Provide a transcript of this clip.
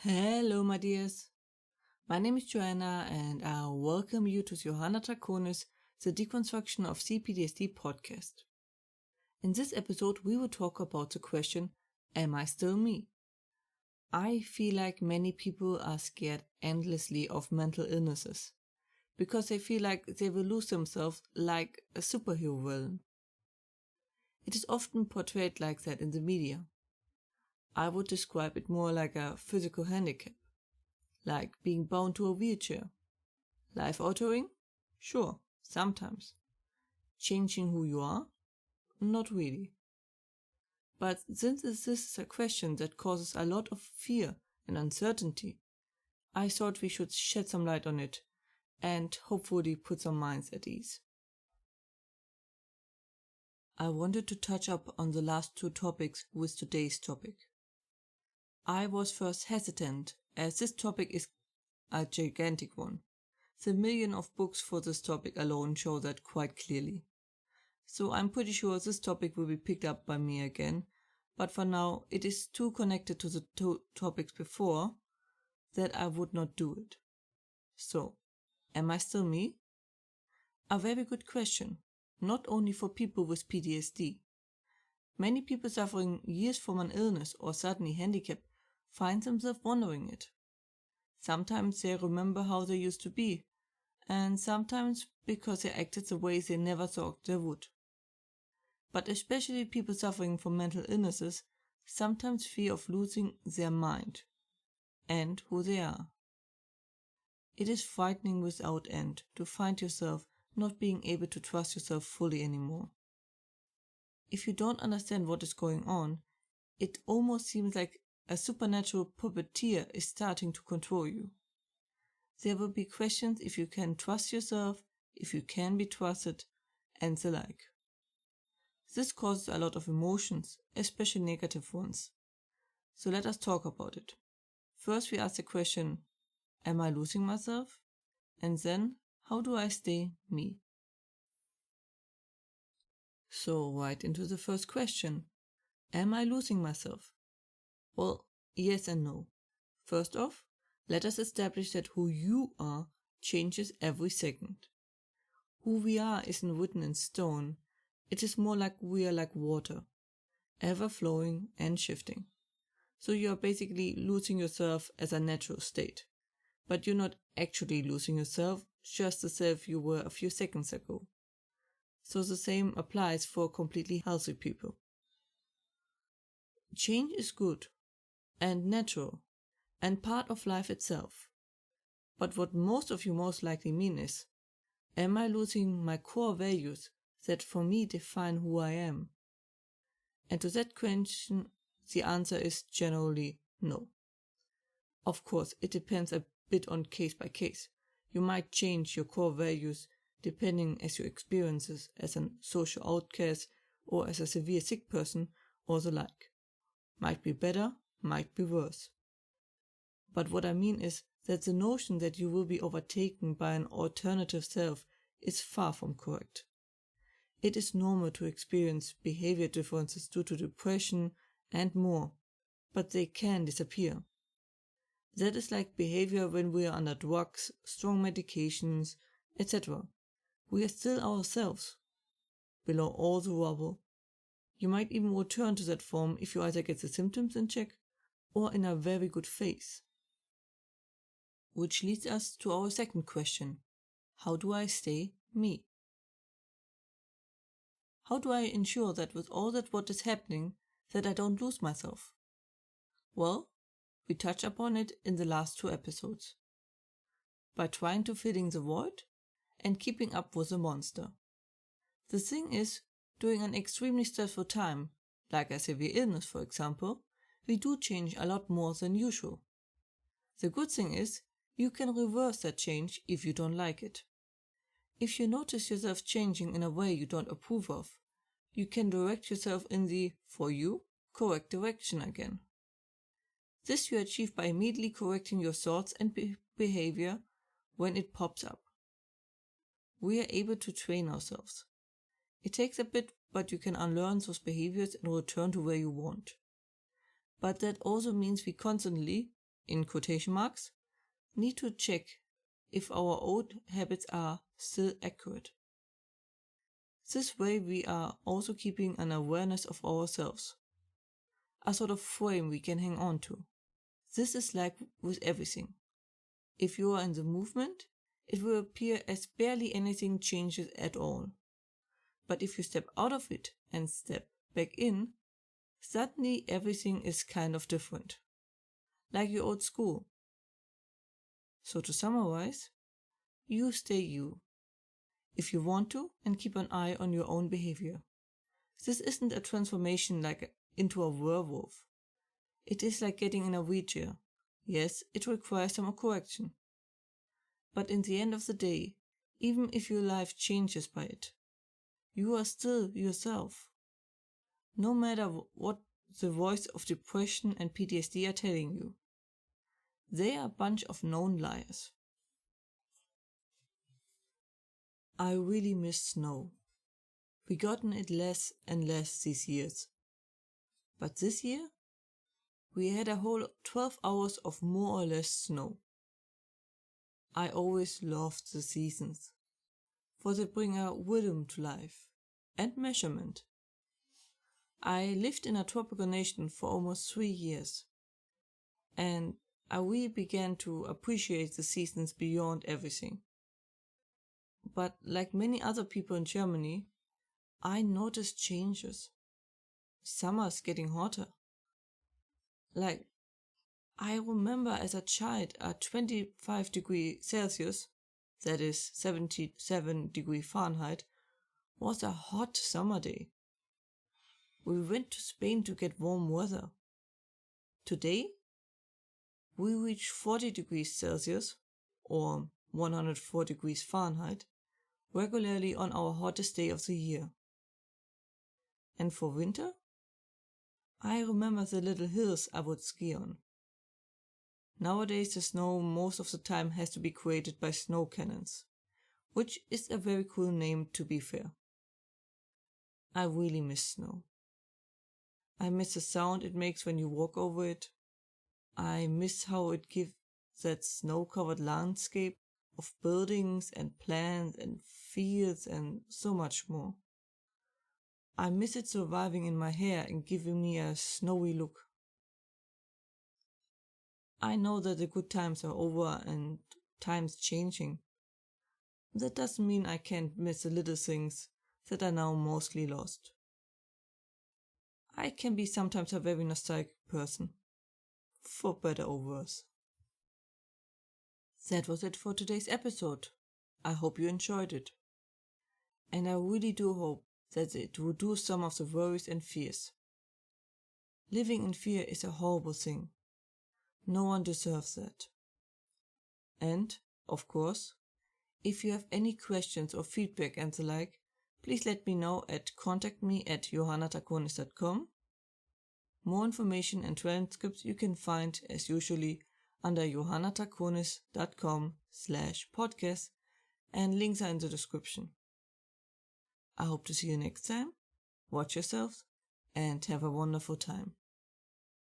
Hello, my dears. My name is Joanna, and I welcome you to Johanna Draconis, the Deconstruction of C-PTSD podcast. In this episode, we will talk about the question, am I still me? I feel like many people are scared endlessly of mental illnesses, because they feel like they will lose themselves like a superhero villain. It is often portrayed like that in the media. I would describe it more like a physical handicap, like being bound to a wheelchair. Life-altering? Sure, sometimes. Changing who you are? Not really. But since this is a question that causes a lot of fear and uncertainty, I thought we should shed some light on it and hopefully put some minds at ease. I wanted to touch up on the last two topics with today's topic. I was first hesitant, as this topic is a gigantic one. The million of books for this topic alone show that quite clearly. So I'm pretty sure this topic will be picked up by me again, but for now it is too connected to the two topics before that I would not do it. So, am I still me? A very good question, not only for people with PTSD. Many people suffering years from an illness or suddenly handicapped find themselves wondering it. Sometimes they remember how they used to be, and sometimes because they acted the way they never thought they would. But especially people suffering from mental illnesses sometimes fear of losing their mind and who they are. It is frightening without end to find yourself not being able to trust yourself fully anymore. If you don't understand what is going on, it almost seems like a supernatural puppeteer is starting to control you. There will be questions if you can trust yourself, if you can be trusted, and the like. This causes a lot of emotions, especially negative ones. So let us talk about it. First we ask the question, am I losing myself? And then, how do I stay me? So right into the first question, am I losing myself? Well, yes and no. First off, let us establish that who you are changes every second. Who we are isn't written in stone. It is more like we are like water, ever flowing and shifting. So you are basically losing yourself as a natural state. But you're not actually losing yourself, just the self you were a few seconds ago. So the same applies for completely healthy people. Change is good and natural, and part of life itself. But what most of you most likely mean is, am I losing my core values that for me define who I am? And to that question, the answer is generally no. Of course, it depends a bit on case by case. You might change your core values depending as your experiences as a social outcast or as a severe sick person or the like. Might be better, might be worse. But what I mean is that the notion that you will be overtaken by an alternative self is far from correct. It is normal to experience behavior differences due to depression and more, but they can disappear. That is like behavior when we are under drugs, strong medications, etc. We are still ourselves. Below all the rubble. You might even return to that form if you either get the symptoms in check or in a very good phase. Which leads us to our second question. How do I stay me? How do I ensure that with all that what is happening, that I don't lose myself? Well, we touched upon it in the last two episodes. By trying to fill in the void and keeping up with the monster. The thing is, during an extremely stressful time, like a severe illness for example, we do change a lot more than usual. The good thing is, you can reverse that change if you don't like it. If you notice yourself changing in a way you don't approve of, you can direct yourself in the, for you, correct direction again. This you achieve by immediately correcting your thoughts and behavior when it pops up. We are able to train ourselves. It takes a bit, but you can unlearn those behaviors and return to where you want. But that also means we constantly, in quotation marks, need to check if our old habits are still accurate. This way we are also keeping an awareness of ourselves, a sort of frame we can hang on to. This is like with everything. If you are in the movement, it will appear as barely anything changes at all. But if you step out of it and step back in, suddenly everything is kind of different. Like your old school. So to summarize, you stay you, if you want to, and keep an eye on your own behavior. This isn't a transformation like into a werewolf. It is like getting in a wheelchair. Yes, it requires some correction. But in the end of the day, even if your life changes by it, you are still yourself. No matter what the voice of depression and PTSD are telling you. They are a bunch of known liars. I really miss snow. We've gotten it less and less these years. But this year, we had a whole 12 hours of more or less snow. I always loved the seasons, for they bring a rhythm to life and measurement. I lived in a tropical nation for almost 3 years, and I really began to appreciate the seasons beyond everything. But like many other people in Germany, I noticed changes. Summer's getting hotter. Like, I remember as a child a 25 degrees Celsius, that is 77 degrees Fahrenheit, was a hot summer day. We went to Spain to get warm weather. Today, we reach 40 degrees Celsius, or 104 degrees Fahrenheit, regularly on our hottest day of the year. And for winter, I remember the little hills I would ski on. Nowadays the snow most of the time has to be created by snow cannons, which is a very cool name to be fair. I really miss snow. I miss the sound it makes when you walk over it. I miss how it gives that snow-covered landscape of buildings and plants and fields and so much more. I miss it surviving in my hair and giving me a snowy look. I know that the good times are over and times changing. That doesn't mean I can't miss the little things that are now mostly lost. I can be sometimes a very nostalgic person, for better or worse. That was it for today's episode. I hope you enjoyed it. And I really do hope that it reduces some of the worries and fears. Living in fear is a horrible thing. No one deserves that. And, of course, if you have any questions or feedback and the like, please let me know at contactme@johannatakonis.com. More information and transcripts you can find, as usually, under johannatakonis.com/podcast, and links are in the description. I hope to see you next time. Watch yourselves and have a wonderful time.